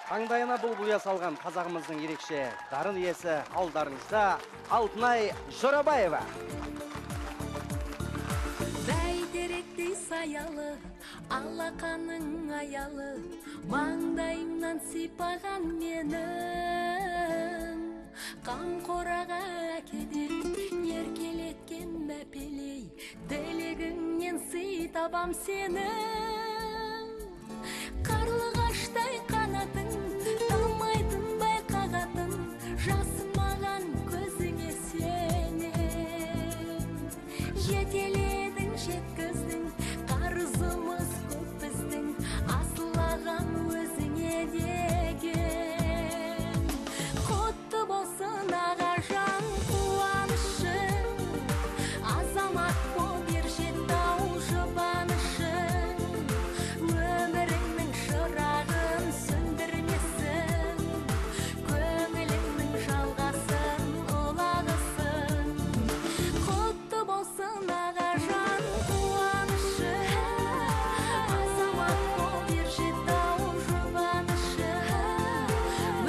Таңдайына бұлбұл салған қазағымыздың ерекше дарын иесі алдарыңызда Алтынай Жорабаева. Бәйтеректей саялы, алақаның аялы, маңдайымнан сипаған менің. Қамқораға әкеден еркелеткен мәпелей, тілегіңнен сый табам сенің. Қарлығаштай қанатың, талмайтын байқағатын, жасымаған көзіңе сенен. Жетеледің, жеткіздің, қарызымыз көп біздің, асылаған өзіңе деген. Құтты болсын ағажан қуанышың, азамат бол ер жетау жұбанышың. Өміріңнің шырағын сөндірмесін, көңіліңнің жалғасын ұлағысын. Құтты болсын ағажан қуанышың, азамат бол ер жетау жұбанышың.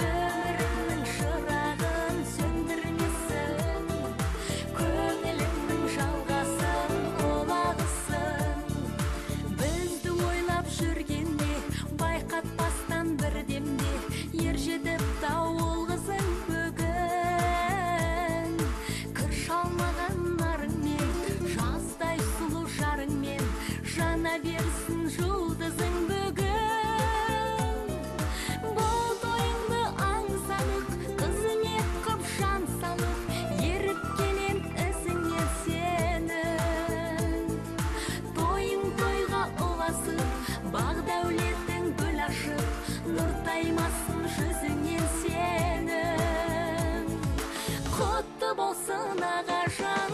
Өміріңнің шырағын сөндірмесін, көңіліңнің жалғасын ұлағысын. Бізді ойлап жүргенде, байқатпастан бірдемде, ер жетіп тауыл қызың бүгін. Кір шалмаған нарыңмен, жаздай сұлу жарыңмен, жана берсін жұлдызың бүгін. Бұл тойыңды аңсанып, қызыңе қып жан салып, еріп келем ізіңнен сенің. Тойың тойға ұласып, бақ дәулеттің гүл ашып, нұр таймасын жүзіңнен сенің. Құтты болсын ағажан